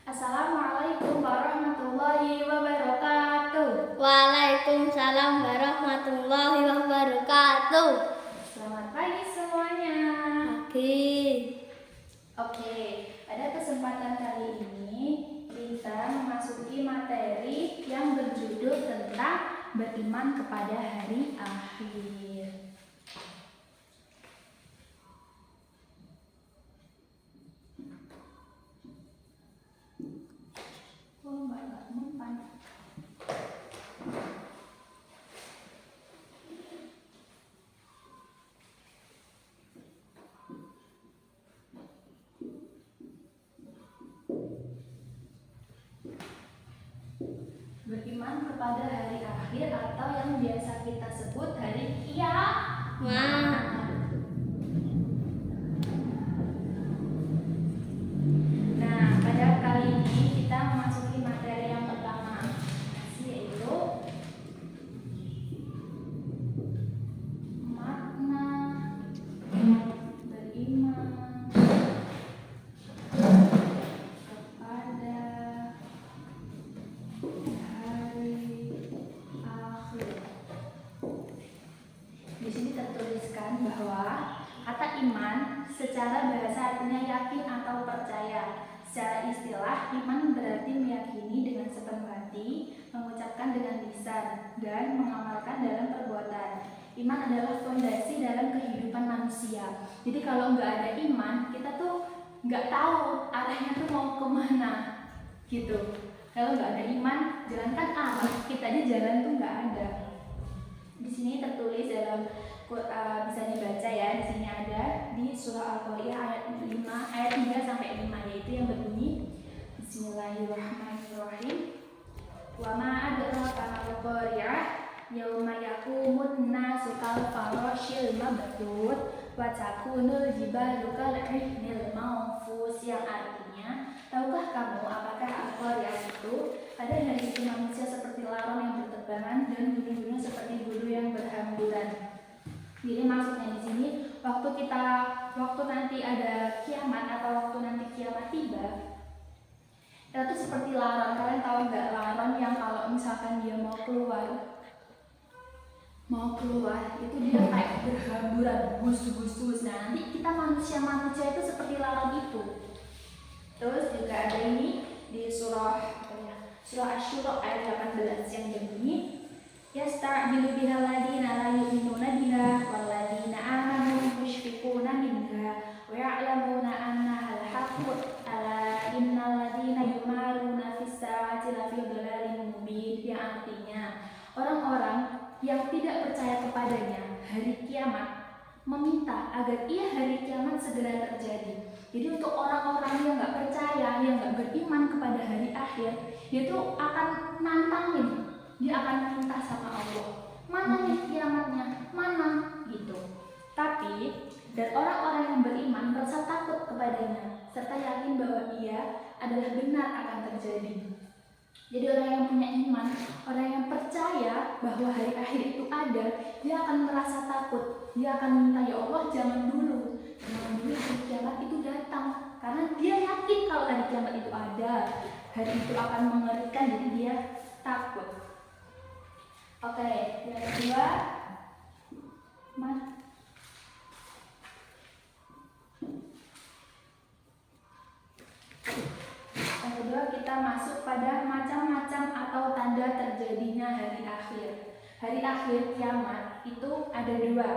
Assalamualaikum warahmatullahi wabarakatuh. Waalaikumsalam warahmatullahi wabarakatuh. Selamat pagi semuanya. Oke, pada kesempatan kali ini kita memasuki materi yang berjudul tentang beriman kepada hari akhir. Beriman kepada hari akhir atau yang biasa kita sebut hari kiamat. Nah, pada kali ini kita memasuki materi yang pertama, yaitu makna beriman kepada hari akhir. Di sini tertuliskan bahwa kata iman secara bahasa artinya yakin atau percaya. Secara istilah, iman berarti meyakini dengan sepenuh hati, mengucapkan dengan lisan, dan mengamalkan dalam perbuatan. Iman adalah fondasi dalam kehidupan manusia. Jadi kalau nggak ada iman, kita tuh nggak tahu arahnya tuh mau kemana, gitu. Kalau nggak ada iman, jalankan arah, kita aja jalan tuh nggak ada. Di sini tertulis dalam bisa dibaca ya. Di sini ada di surah Al-Qari'ah ayat 3 sampai 5, yaitu yang berbunyi Bismillahirrahmanirrahim. Wa ma adraka mal-qari'ah yauma yaqumun nasu kal farashil mabthut wa takunul jibalu kal ihnil manfus, yang artinya, tahukah kamu apakah Al-Qari'ah itu? Pada hari itu manusia seperti laron yang berterbangan dan gunung-gunung seperti bulu yang berhamburan. Jadi maksudnya di sini waktu nanti ada kiamat atau waktu nanti kiamat tiba, itu tuh seperti laron. Kalian tahu nggak laron yang kalau misalkan dia mau keluar itu dia kayak berhamburan, bus. Nah, nanti kita manusia itu seperti laron itu. Terus juga ada ini di surah Asy-Syura ayat 18 yang berbunyi yasta'jilu bihal ladina la yu'minuna biha wal ladina amanu musyfiquna minha wa ya'lamuna annaha al-haqqu ala innal ladina yumaruna fis sa'ati lafi dhalalin mubin, yang artinya orang-orang yang tidak percaya kepadanya hari kiamat meminta agar ia hari kiamat segera terjadi. Jadi untuk orang-orang yang nggak percaya, yang nggak beriman kepada hari akhir, dia tuh akan nantangin, dia akan minta sama Allah, mana nih kiamatnya, mana gitu. Tapi dan orang-orang yang beriman merasa takut kepadanya serta yakin bahwa ia adalah benar akan terjadi. Jadi orang yang punya iman, orang yang percaya bahwa hari akhir itu ada, dia akan merasa takut. Dia akan minta, ya Allah jangan dulu hari kiamat itu datang. Karena dia yakin kalau hari kiamat itu ada, hari itu akan mengerikan, jadi dia takut. Oke, yang kedua, kita masuk pada macam-macam atau tanda terjadinya hari akhir. Hari akhir kiamat itu ada dua.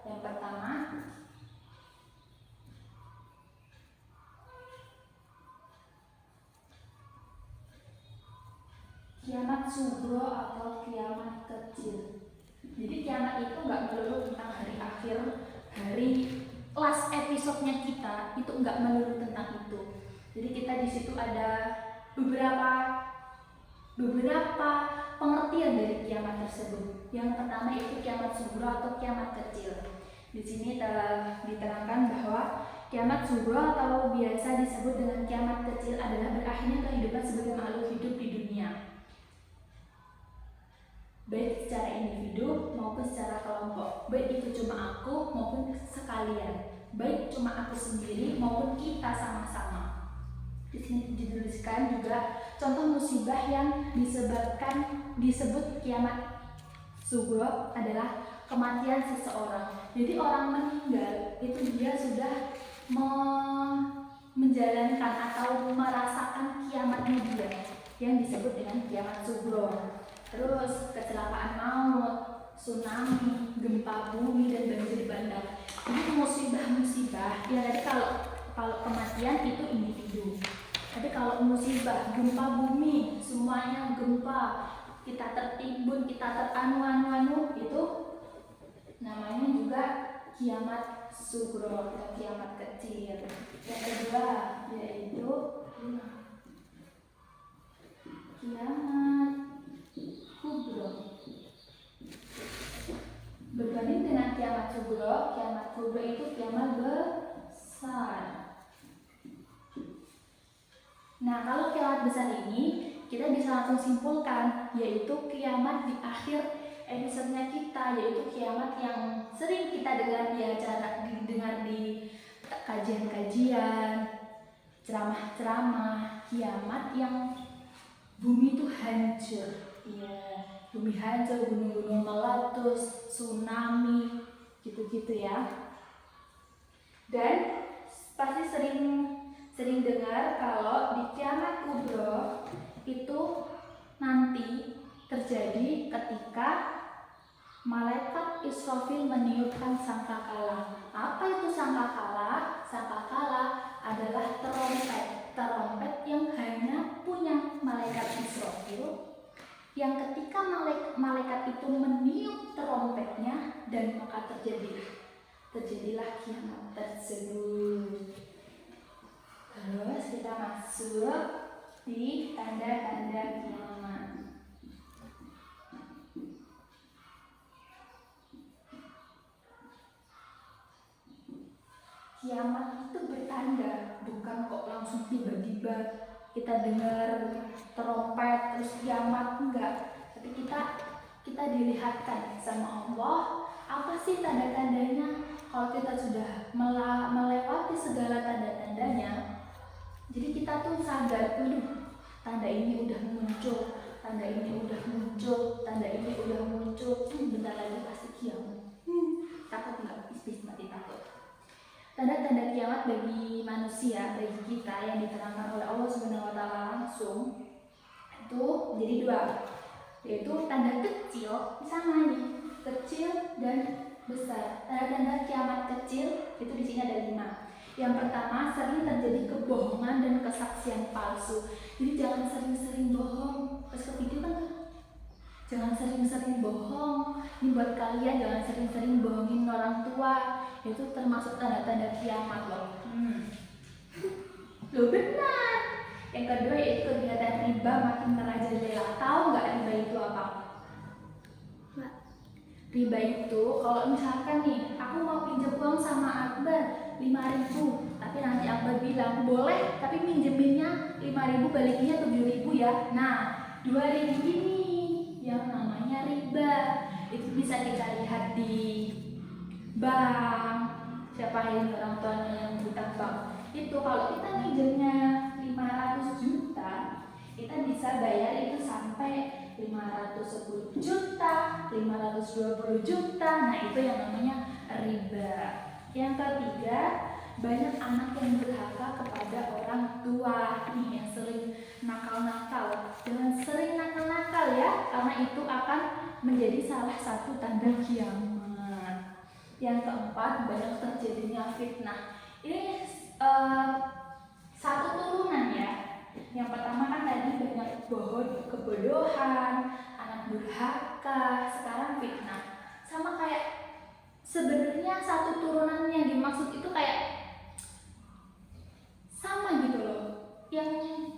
Yang pertama, kiamat sugro atau kiamat kecil. Jadi kiamat itu nggak melulu tentang hari akhir, hari last episode-nya kita itu nggak melulu tentang itu. Jadi kita di situ ada beberapa pengertian dari kiamat tersebut. Yang pertama itu kiamat sugro atau kiamat kecil. Di sini telah diterangkan bahwa kiamat sugro atau biasa disebut dengan kiamat kecil adalah berakhirnya kehidupan sebagai makhluk hidup di dunia, baik secara individu maupun secara kelompok, baik itu cuma aku maupun sekalian, baik cuma aku sendiri maupun kita sama-sama. Di sini dituliskan juga contoh musibah yang disebut kiamat sugro adalah kematian seseorang. Jadi orang meninggal itu dia sudah menjalankan atau merasakan kiamatnya dia yang disebut dengan kiamat sugro. Terus kecelakaan maut, tsunami, gempa bumi dan banjir bandang. Ini musibah-musibah. Ya tadi kalau kematian itu individu. Tapi kalau musibah, gempa bumi, semuanya gempa, kita tertimbun, kita teranu itu namanya juga kiamat sugro atau kiamat kecil. Yang kedua yaitu kiamat kubro. Berbanding dengan kiamat kubro itu kiamat besar. Nah, kalau kiamat besar ini kita bisa langsung simpulkan, yaitu kiamat di akhir episodenya kita, yaitu kiamat yang sering kita dengar di kajian-kajian, ceramah-ceramah, kiamat yang bumi itu hancur, ya, bumi hancur, gunung-gunung meletus, tsunami, gitu-gitu ya. Dan pasti sering dengar kalau di kiamat kubro itu nanti terjadi ketika malaikat Israfil meniupkan sangkakala. Apa itu sangkakala? Sangkakala adalah terompet yang hanya punya malaikat Israfil, yang ketika malaikat itu meniup terompetnya dan maka terjadilah kiamat tersebut. Terus kita masuk di tanda-tanda kiamat. Kiamat itu bertanda, bukan kok langsung tiba-tiba kita dengar terompet terus kiamat, enggak. Tapi kita dilihatkan sama Allah apa sih tanda-tandanya. Kalau kita sudah melewati segala tanda-tandanya, jadi kita tuh sadar, tanda ini udah muncul, tanda ini udah muncul, tanda ini udah muncul, bentar lagi pasti kiamat. Takut nggak? Mati takut. Tanda-tanda kiamat bagi manusia, bagi kita yang diterangkan oleh Allah Subhanahu Wa Taala langsung itu jadi dua, yaitu tanda kecil, sama nih, kecil dan besar. Tanda-tanda kiamat kecil itu di sini ada 5. Yang pertama, sering terjadi kebohongan dan kesaksian palsu. Jadi jangan sering-sering bohong. Pas ke video kan, jangan sering-sering bohong. Ini buat kalian, jangan sering-sering bohongin orang tua. Itu termasuk tanda-tanda kiamat loh. Loh benar. Yang kedua yaitu kegiatan riba makin merajalela. Tahu nggak riba itu apa? Riba itu kalau misalkan nih, aku mau pinjam uang sama Akbar 5.000, tapi nanti Akbar bilang boleh, tapi minjeminnya 5.000, balikinnya 7.000 ya. Nah, 2.000 ini yang namanya riba. Itu bisa kita lihat di bank. Siapa yang orang tuanya yang buta bank? Itu kalau kita minjemnya 500 juta, kita bisa bayar itu sampai 510 juta, 520 juta. Nah, itu yang namanya riba. Yang ketiga, banyak anak yang durhaka kepada orang tua. Nih, yang sering nakal-nakal. Jangan sering nakal-nakal ya, karena itu akan menjadi salah satu tanda kiamat. Yang keempat, banyak terjadinya fitnah. Ini satu turunan ya. Yang pertama kan tadi banyak kebodohan, anak durhaka, sekarang fitnah. Sama kayak sebenarnya satu turunan yang dimaksud itu kayak sama gitu loh. Yang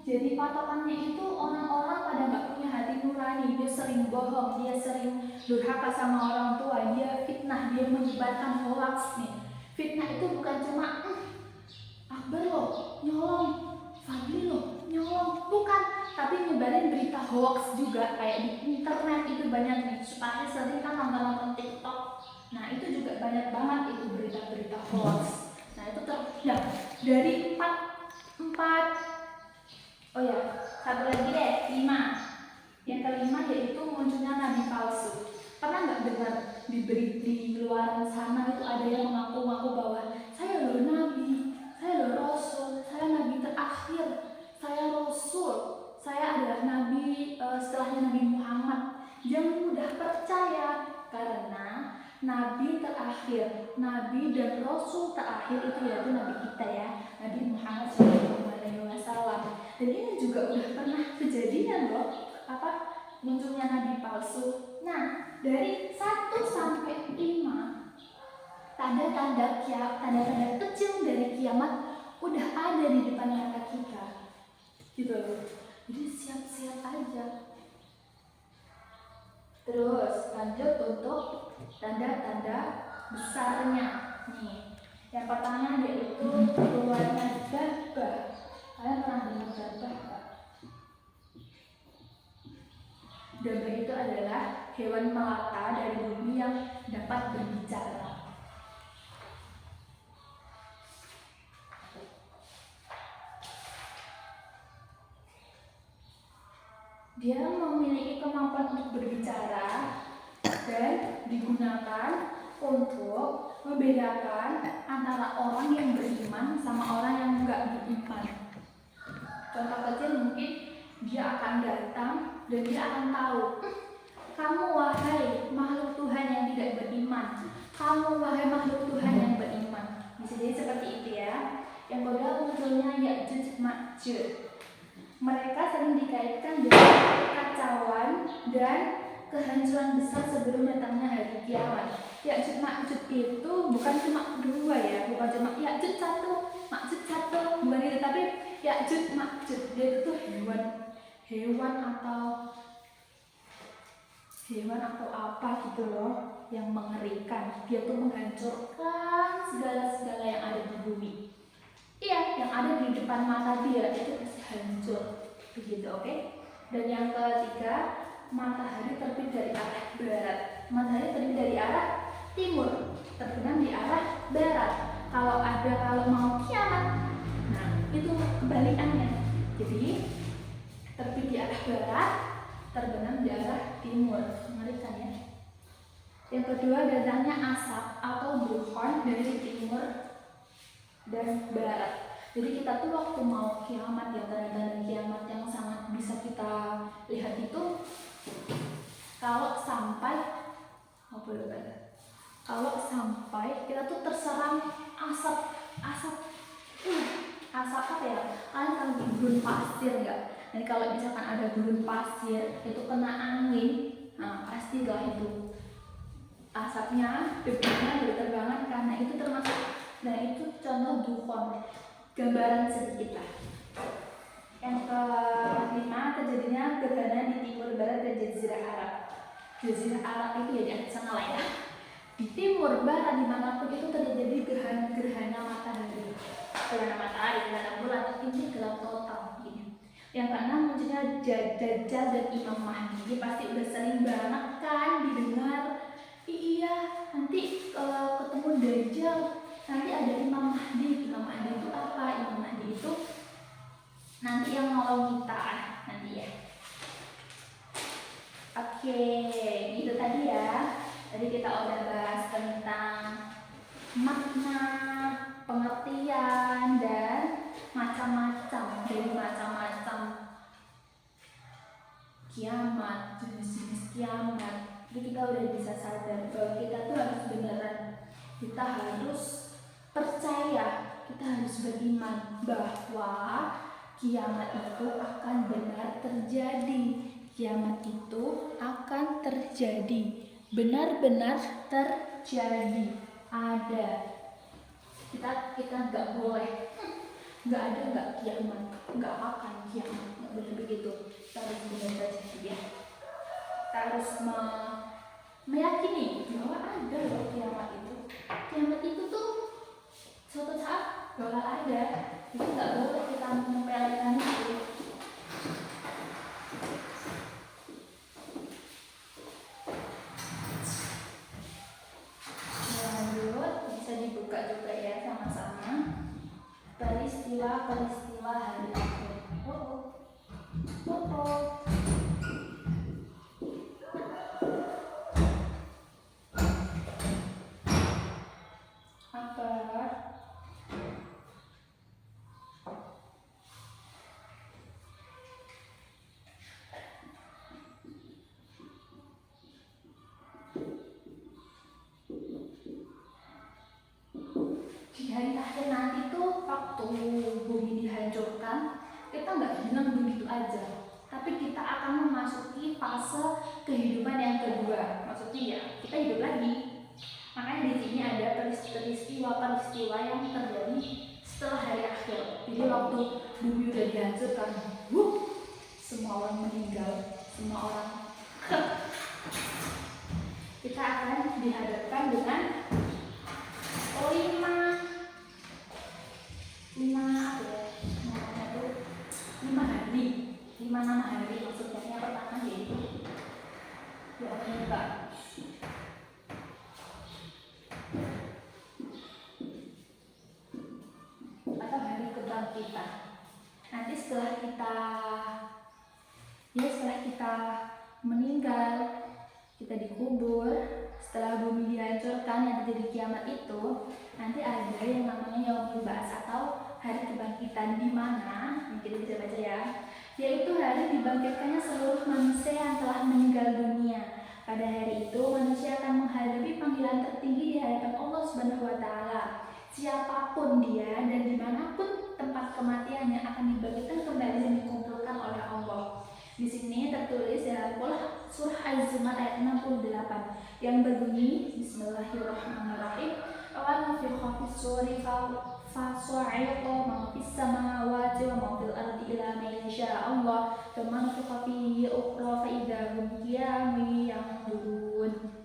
jadi patokannya itu orang-orang pada nggak punya hati nurani. Dia sering bohong, dia sering durhaka sama orang tua, dia fitnah, dia menyebarkan hoax nih. Fitnah itu bukan cuma Akbar loh nyolong, Fadli loh nyolong, bukan, tapi nyebarin berita hoax juga. Kayak di internet itu banyak nih, supaya sering kan nonton TikTok. Nah itu juga banyak banget itu berita-berita hoax. Nah itu dari empat Oh ya, satu lagi deh, 5. Yang kelima yaitu munculnya nabi palsu. Pernah nggak dengar di berita di luar sana itu ada yang mengaku-ngaku bahwa saya loh nabi, saya loh rasul, saya nabi terakhir, saya rasul, saya adalah nabi setelahnya Nabi Muhammad. Jangan mudah percaya karena nabi terakhir, nabi dan rasul terakhir itu yaitu nabi kita ya, Nabi Muhammad SAW. Dan ini juga udah pernah kejadian loh, munculnya nabi palsu. Nah, dari 1 sampai 5 tanda-tanda kecil dari kiamat udah ada di depan mata kita. Gitu loh. Jadi siap-siap aja. Terus lanjut untuk tanda-tanda besarnya. Nih, yang pertama yaitu keluarnya gabah. Kalian pernah dengar gabah nggak? Gabah itu adalah hewan melata dari bumi yang dapat berbicara. Dia memiliki kemampuan untuk berbicara dan digunakan untuk membedakan antara orang yang beriman sama orang yang enggak beriman. Contoh kecil mungkin dia akan datang dan dia akan tahu, kamu wahai makhluk Tuhan yang tidak beriman, kamu wahai makhluk Tuhan yang beriman. Bisa jadi seperti itu ya. Yang kedua munculnya Ya'juj Ma'juj. Mereka sering dikaitkan dengan kekacauan dan kehancuran besar sebelum datangnya hari kiamat. Ya'juj Ma'juj itu bukan cuma 2 ya, bukan cuma Ya'juj 1, Ma'juj 1, bukan itu, tapi Ya'juj Ma'juj dia itu hewan atau apa gitu loh yang mengerikan. Dia tuh menghancurkan segala yang ada di bumi. Iya, yang ada di depan mata dia itu pasti hancur. Begitu, oke? Dan yang ketiga, matahari terbit dari arah barat. Matahari terbit dari arah timur, terbenam di arah barat. Kalau mau kiamat, nah itu kebalikannya. Jadi terbit di arah barat, terbenam di arah timur. Mengerikan ya. Yang kedua datangnya asap atau dukhon dari timur dan barat. Jadi kita tuh waktu mau kiamat ya, tanda-tanda kiamat yang sangat bisa kita lihat itu kalau sampai kita tuh terserang asap apa ya? Kalian tahu di gurun pasir nggak? Dan kalau misalkan ada gurun pasir itu kena angin, nah pastilah itu asapnya, debusnya berterbangan karena itu termasuk. Nah itu contoh dukhon, gambaran sedikit lah. Yang kelima kejadiannya gerhana di timur barat dan jazirah Arab. Jazirah Arab itu ya jangan salah lah ya. Di timur barat dimanapun itu terjadi gerhana matahari, gerhana bulan, ini gelap total begini. Yang keenam munculnya Dajjal dan Imam Mahdi. Ini pasti udah sering banget kan didengar. Iya, nanti ketemu Dajjal, nanti ada Imam Mahdi. Imam Mahdi itu apa? Imam Mahdi itu nanti yang nolong kita nanti ya. Oke, itu tadi ya. Tadi kita udah bahas tentang makna, pengertian, dan macam-macam kiamat, jenis-jenis kiamat. Jadi kita udah bisa sadar bahwa kita tuh harus beneran, kita harus percaya, kita harus beriman bahwa kiamat itu akan benar terjadi. Kiamat itu akan terjadi, benar-benar terjadi, ada. Kita nggak boleh, nggak kiamat, nggak akan kiamat, nggak boleh begitu. Kita harus benar terjadi ya. Kita harus meyakini bahwa ada loh kiamat itu. Kiamat itu tuh suatu saat bakal ada. Itu nggak boleh kita menyepelekan itu. Lanjut, bisa dibuka juga ya sama-sama peristiwa hari akhir. kita nggak hilang begitu aja, tapi kita akan memasuki fase kehidupan yang kedua. Maksudnya ya kita hidup lagi. Makanya di sini ada peristiwa-peristiwa yang terjadi setelah hari akhir. Jadi waktu bumi udah dihancurkan, semua orang meninggal, semua orang kita akan dihadapkan dengan lima nama hari. Maksudnya yang pertama yaitu yang muka, atau hari kebangkitan. Nanti setelah kita meninggal, kita dikubur, setelah bumi dihancurkan yang terjadi kiamat itu, nanti ada yang namanya Yaumul Ba'ats atau hari kebangkitan, di mana kita bisa baca ya, yaitu hari dibangkitkannya seluruh manusia yang telah meninggal dunia. Pada hari itu manusia akan menghadapi panggilan tertinggi di hadapan Allah Subhanahu wa taala. Siapapun dia dan dimanapun tempat kematiannya akan dibangkitkan kembali dan dikumpulkan oleh Allah. Di sini tertulis dalam surah Az-Zumar ayat 68 yang berbunyi Bismillahirrahmanirrahim. Wa nufikha fis-suri fasa'iqa ma fis samawati wa ma fil ardi ila ma yasha Allah thumma nufikha fihi ukhra fa idza hum qiyamun yanzurun.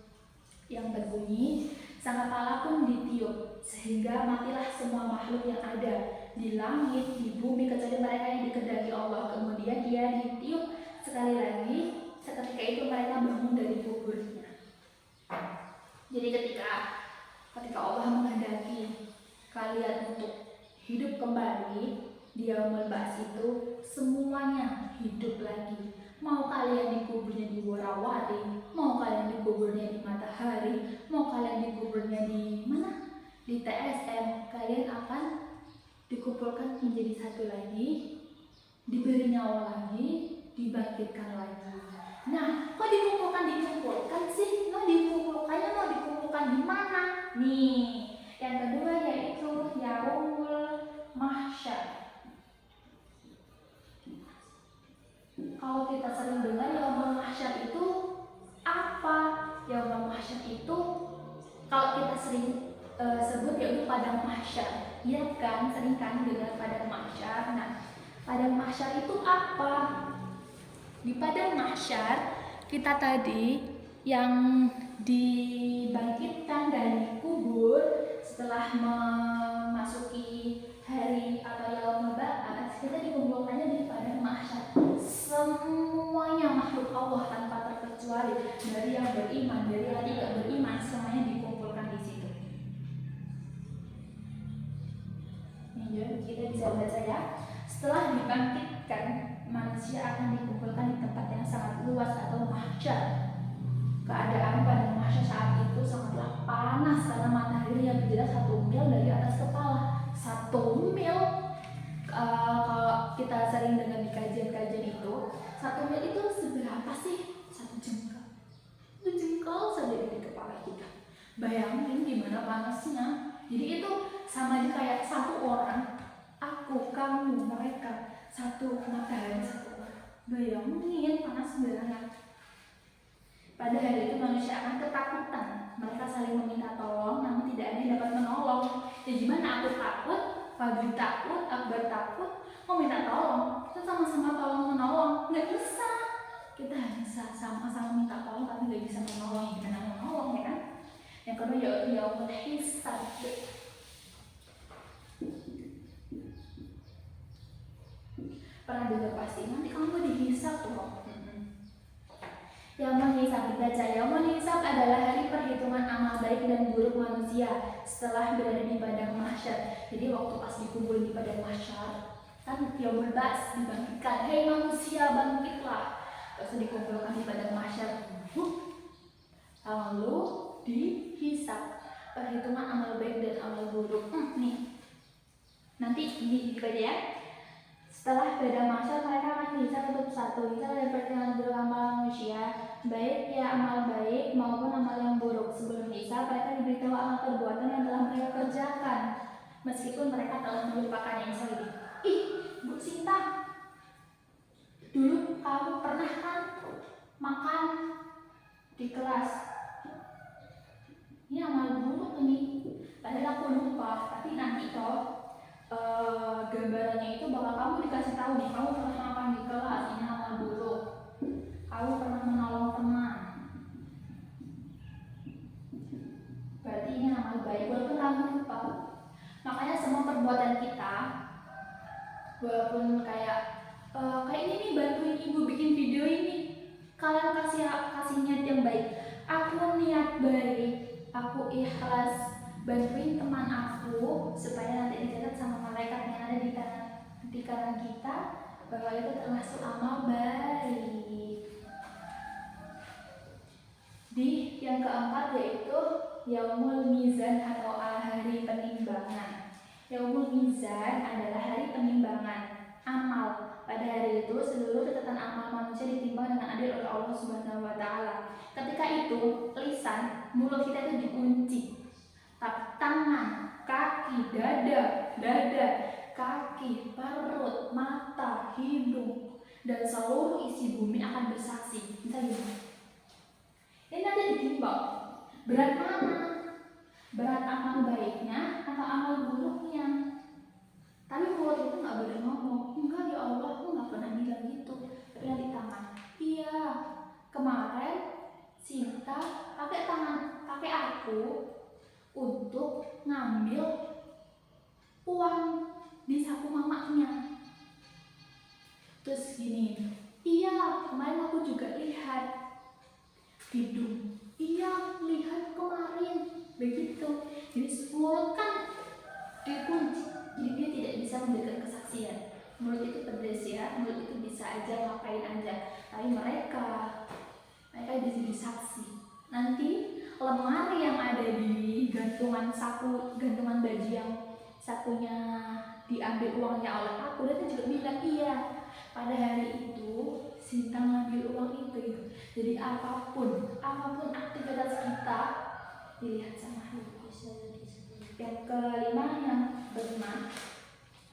Yang berbunyi, sangkakala pun ditiup sehingga matilah semua makhluk yang ada di langit, di bumi kecuali mereka yang dikehendaki Allah. Kemudian dia ditiup sekali lagi, seketika itu mereka bangun dari kuburnya. Jadi ketika Allah menghendaki kalian untuk hidup kembali di Yaumul Ba'ats itu, semuanya hidup lagi. Mau kalian dikuburnya di Worawari, mau kalian dikuburnya di Matahari, mau kalian dikuburnya di mana? Di TSM, kalian akan dikumpulkan menjadi satu lagi, diberi nyawa lagi, dibangkitkan lagi. Nah, kok dikumpulkan sih? Mau dikumpulkan di mana? Nih, yang kedua yaitu Yaumul Mahsyar. Kalau kita sering dengar Yaumul Mahsyar itu apa? Yaumul Mahsyar itu kalau kita sering sebut yaitu padang mahsyar. Iya kan, sering kan dengar padang mahsyar. Nah, padang mahsyar itu apa? Di padang mahsyar kita tadi yang dibangkitkan dari kubur setelah memasuki hari atau Yaumul Ba'ats, kita dikumpulkannya di padang mahsyar. Semuanya makhluk Allah tanpa terkecuali, dari yang beriman, dari yang tidak beriman, semuanya dikumpulkan di situ. Jadi kita bisa baca ya. Setelah dibangkitkan, manusia akan dikumpulkan di tempat yang sangat luas atau mahsyar. Keadaan pada mahsyar saat itu sangatlah panas karena matahari yang berjarak 1 mil dari atas kepala. 1 mil, kalau kita sering dengar di kajian-kajian itu, 1 mil itu seberapa sih? 1 jengkal. 1 jengkal saja di kepala kita. Bayangin gimana panasnya. Jadi itu sama aja kayak satu orang, aku, kamu, mereka, satu matahari, satu orang. Bayangin panas banget. Pada hari itu manusia akan ketakutan. Mereka saling meminta tolong, namun tidak ada yang dapat menolong. Ya gimana, aku takut, Fadli takut, Akbar takut, mau minta tolong. Kita sama-sama tolong menolong, nggak bisa. Kita bisa sama-sama minta tolong, tapi nggak bisa menolong. Gimana menolong ya kan? Yang kedua Yaumul Hisab. Pernah dengar pasti, nanti kamu dihisab loh. Yaumul Hisab dibaca. Yaumul Hisab adalah hari perhitungan amal baik dan buruk manusia setelah berada di padang mahsyar. Jadi waktu pas dikumpul di padang mahsyar, kan Yaumul Ba'ats dibangkitkan. Hei manusia, bangkitlah. Terus dikumpulkan di padang mahsyar. Lalu dihisab, perhitungan amal baik dan amal buruk. Nih, nanti ini dibaca ya. Setelah pada mahsyar mereka akan dihisab satu-satu. Hisab dari perhitungan buruk amal manusia, baik ya amal baik maupun amal yang buruk. Sebelum hisab mereka diberitahu amal perbuatan yang telah mereka kerjakan, meskipun mereka telah melupakannya. Misalnya, ih Bu Sinta, Dulu kamu pernah kan makan di kelas? Ini amal buruk ini. Padahal aku lupa, tapi nanti toh gambarannya itu bakal kamu dikasih tahu nih, kamu pernah makan di kelas, ini amal buruk. Kamu pernah menolong teman, berarti ini amal baik, walaupun kamu lupa. Makanya semua perbuatan kita, walaupun kayak ini nih, bantuin ibu bikin video ini, kalian kasih niat yang baik. Aku niat baik, aku ikhlas bantuin teman aku supaya nanti dicatat sama malaikat yang ada di kanan kita bahwa itu termasuk amal baik. Di yang keempat yaitu Yaumul Mizan atau hari penimbangan. Yaumul Mizan adalah hari penimbangan amal. Pada hari itu seluruh catatan amal manusia ditimbang dengan adil oleh Allah Subhanahu wa taala. Ketika itu lisan, mulut kita itu dikunci. Tapi tangan, kaki, dada, kaki, perut, mata, hidung, dan seluruh isi bumi akan bersaksi. Bisa gimana? Ini nanti ditimbang. Berat mana? Berat amal baiknya atau amal buruknya? Tapi mulut itu nggak boleh ngomong. Enggak ya Allah, aku nggak pernah bilang gitu. Tapi nanti tangan. Iya, kemarin Sinta pakai aku untuk ngambil uang di saku mamanya. Terus gini, iya kemarin aku juga lihat. Hidung, iya lihat kemarin. Begitu. Jadi mulut kan dikunci, jadi dia tidak bisa memberikan kesaksian. Mulut itu pedes ya, mulut itu bisa aja ngapain aja. Tapi mereka bisa jadi saksi. Nanti lemari yang ada di gantungan baju yang sakunya diambil uangnya oleh aku, dia juga bilang iya pada hari itu Sinta ngambil uang itu gitu. Jadi apapun aktivitas kita dilihat sama Allah. Yang kelima,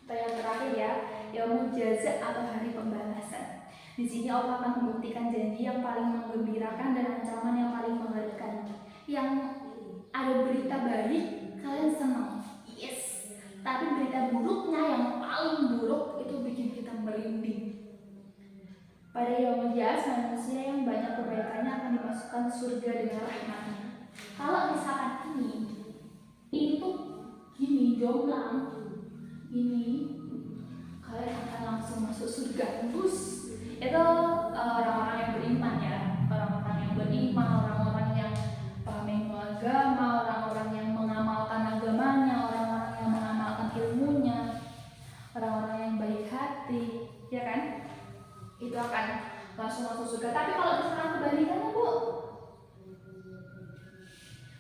atau yang terakhir ya, Yaumul Jaza atau hari pembalasan. Di sini Allah akan membuktikan janji yang paling menggembirakan dan ancaman yang paling mengerikan. Yang ada berita baik, kalian senang, yes. Tapi berita buruknya yang paling buruk itu bikin kita merinding. Pada Yaumul Jaza, manusia yang banyak kebaikannya akan dimasukkan surga dengan rahmatnya. Kalau misalkan ini tuh gini jomplang, ini kalian akan langsung masuk surga. Terus itu orang-orang yang beriman ya, orang-orang yang beriman, orang-orang yang paham ilmu agama, orang-orang yang mengamalkan agamanya, orang-orang yang mengamalkan ilmunya, orang-orang yang baik hati, ya kan? Itu akan langsung masuk surga. Tapi kalau misalkan kebalikannya Bu,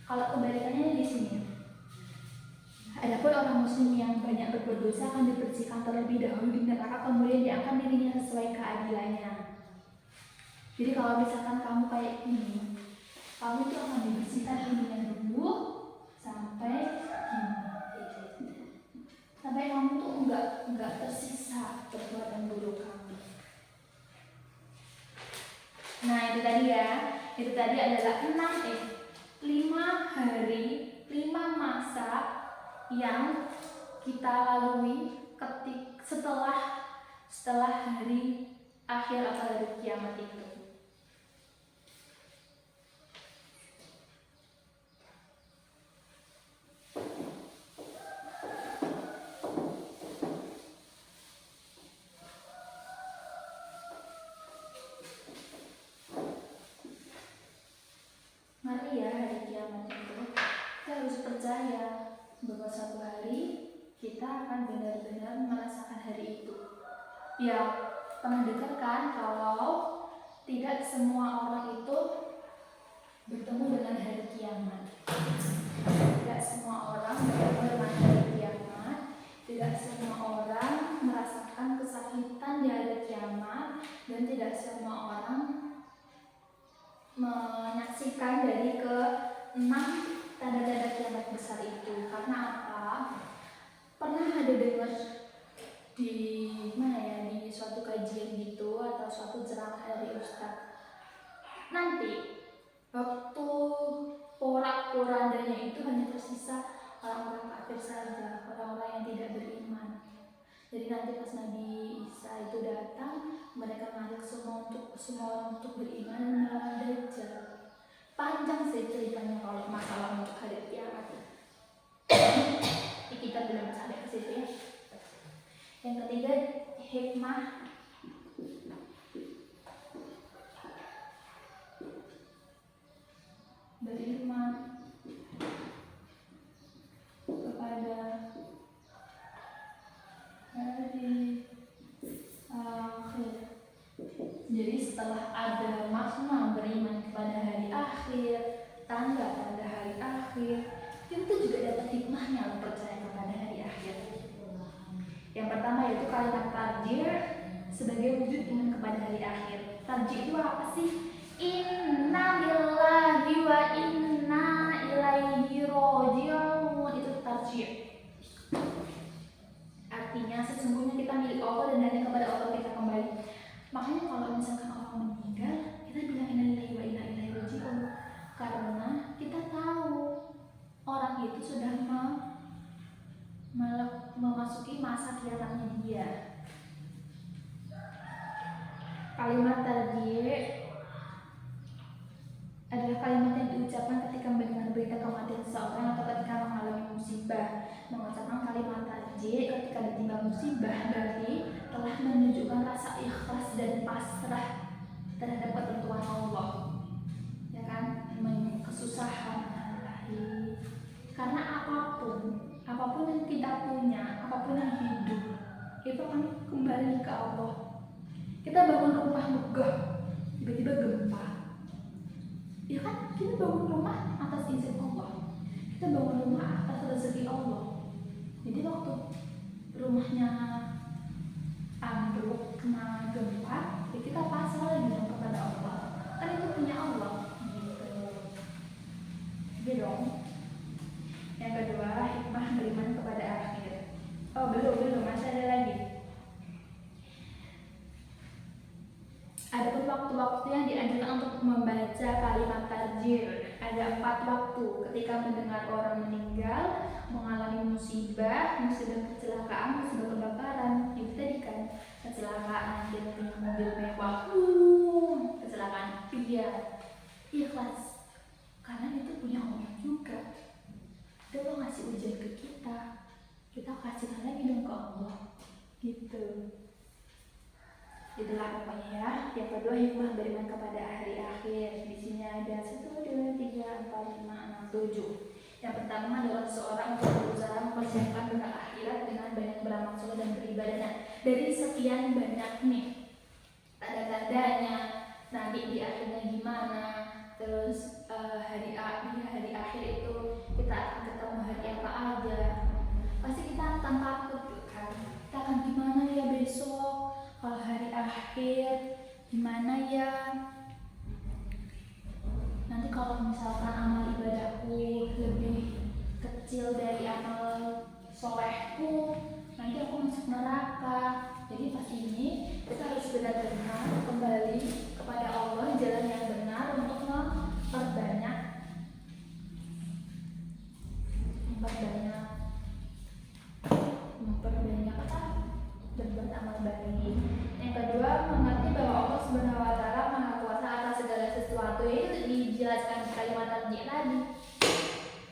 kalau kebalikannya di sini. Adapun orang muslim yang banyak berbuat dosa akan dibersihkan terlebih dahulu di neraka, kemudian diangkat dirinya sesuai keadilannya. Jadi kalau misalkan kamu kayak ini, kamu itu akan dibersihkan dirinya dulu sampai gini, sampai kamu tuh enggak tersisa perbuatan buruk kamu. Nah itu tadi ya, itu tadi adalah 5 hari, 5 masa yang kita lalui setelah hari akhir atau hari kiamat itu. Mari ya, hari kiamat itu kita harus percaya bahwa suatu hari kita akan benar-benar merasakan hari itu. Ya, pernah dengar kan kalau tidak semua orang itu bertemu dengan hari kiamat. Tidak semua orang bertemu dengan hari kiamat. Tidak semua orang merasakan kesakitan di hari kiamat, dan tidak semua orang menyaksikan dari ke-6 tanda-tanda kiamat besar itu. Karena apa? Pernah ada dengar di mana ya, di suatu kajian gitu atau suatu ceramah dari ustadz, nanti waktu porak-porandanya itu hanya tersisa orang-orang kafir saja, orang-orang yang tidak beriman. Jadi nanti pas Nabi Isa itu datang, mereka menarik semua orang untuk beriman dan melawan Dajjal. Panjang sih ceritanya kalau masalah untuk hari kiamat. Kita belum sampai ke situ ya. Yang ketiga, hikmah beriman kepada hari akhir. Jadi setelah ada makna beriman kepada hari akhir, tanda pada hari akhir, itu juga dapat hikmahnya percaya kepada hari akhir. Yang pertama yaitu kalimat tarjih sebagai wujud iman kepada hari akhir. Tarjih itu apa sih? Inna lillahi wa inna ilaihi raji'un, itu tarjih. Artinya sesungguhnya kita milik Allah dan hanya kepada Allah kita kembali. Makanya kalau misalkan orang meninggal, kita bilang inna lillahi wa inna ilaihi raji'un, karena kita tahu orang itu sudah memasuki masa kiamatnya dia. Kalimat tarjih adalah kalimat yang diucapkan ketika mendengar berita kematian seseorang atau ketika mengalami musibah. Mengucapkan kalimat tarjih ketika ditimpa musibah berarti telah menunjukkan rasa ikhlas dan pasrah terhadap ketentuan Allah, ya kan? Kesusahan karena apapun yang kita punya, apapun yang hidup, itu akan kembali ke Allah. Kita bangun rumah megah, tiba-tiba gempa, ya kan? Kita bangun rumah atas izin Allah, kita bangun rumah atas rezeki Allah. Jadi waktu rumahnya ambruk kena gempa, ya kita pasrah lagi dong kepada Allah, kan itu punya Allah gitu dong. Yang kedua, hikmah beriman kepada akhir. Oh belum, masih ada lagi. Adapun waktu-waktu yang dianjurkan untuk membaca kalimat tarjih, ada 4 waktu: ketika mendengar orang meninggal, mengalami musibah kecelakaan, musibah kebakaran. Itu tadi kan kecelakaan, dia punya mobil mewah, kecelakaan, ikhlas karena itu punya Allah juga. Dia mau ngasih ujian ke kita kasihkan lagi dong ke Allah gitu. Itulah pokoknya ya. Yang kedua, hikmah beriman kepada hari akhir. Di sini ada 1, 2, 3, 4, 5, 6, 7. Yang pertama adalah seseorang untuk berusaha mempersiapkan bekal akhirat dengan banyak beramal soleh dan beribadah. Nah, dari sekian banyak nih tanda-tandanya nanti di akhirnya gimana, terus di hari akhir itu kita akan ketemu hari apa aja, pasti kita akan takut kan, kita akan gimana ya besok kalau hari akhir, gimana ya nanti kalau misalkan amal ibadahku lebih kecil dari amal solehku, nanti aku masuk neraka. Jadi pas ini kita harus benar-benar kembali kepada Allah, jalan yang benar untuk memperbanyak apa? Berbuat amal baik. Yang kedua, mengerti bahwa Allah Subhanahu wa Ta'ala Maha Kuasa atas segala sesuatu. Itu dijelaskan di kalimat tarjih tadi.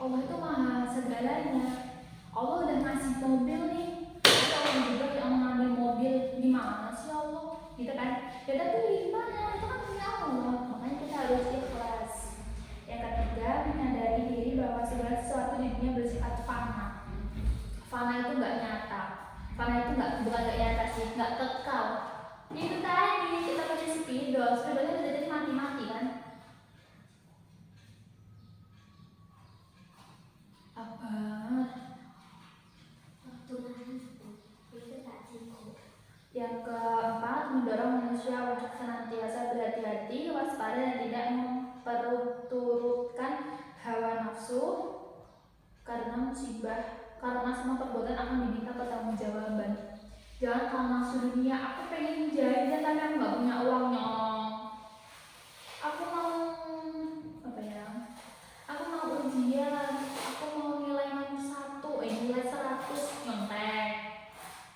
Allah itu maha segalanya. Allah udah ngasih mobil nih, kita orang juga yang mengambil mobil, gimana sih Allah? Gitu kan? Ya tapi gimana? Itu kan punya Allah. Makanya kita harus ikhlas. Yang ketiga, menyadari diri bahwa segala sesuatu di dunia bersifat fana. Fana itu nggak nyata. Fana itu bukan nggak nyata sih, nggak kekal. Ya itu tadi kita pakai spidol udah jadi mati-mati kan? Apa? Yang keempat, mendorong manusia untuk senantiasa berhati-hati, waspada dan tidak memperturutkan hawa nafsu karena musibah, karena semua perbuatan akan diminta pertanggungjawaban. Jangan kalau nafsu dunia, aku pengen jajan tapi aku nggak punya uang nyong. Aku mau apa ya? Aku mau ujian, aku mau nilai nomor 1, nilai 100 nyontek.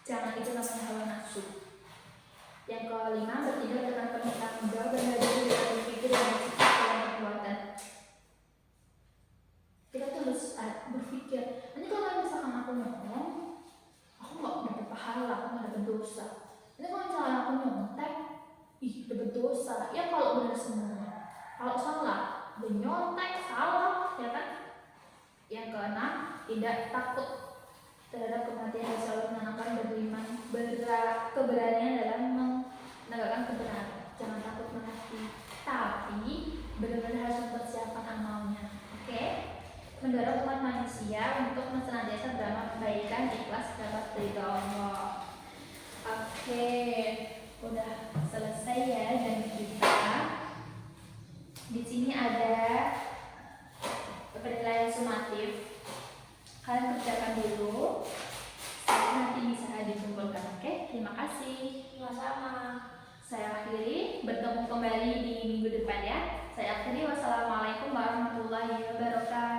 Jangan itu namanya hawa nafsu. Yang kelima, bertindak dengan penuh tanggung jawab dan belajar dari berpikir dan bersikap dalam perbuatan. Kita tuh harus berpikir, nanti kalau misalkan aku ngomong, aku nggak dapat pahala, aku nggak dapat dosa. Nanti kalau misalkan aku nyontek, ih dapat dosa. Ya kalau benar semua. Kalau salah, nyontek salah, ya kan? Yang keenam, tidak takut terhadap kematian dan selalu menanamkan beriman, keberanian dalam menegakkan kebenaran. Jangan takut mati, tapi benar-benar harus mempersiapkan amalnya. Oke? Mendorong umat manusia untuk senantiasa beramal kebaikan, ikhlas dapat ridha Allah. Oke, udah selesai ya dan kita. Di sini ada penilaian sumatif. Kalian kerjakan dulu. Nanti bisa dikumpulkan. Oke, terima kasih. Sama-sama. Saya akhiri. Bertemu kembali di minggu depan ya. Saya akhiri. Wassalamualaikum warahmatullahi wabarakatuh.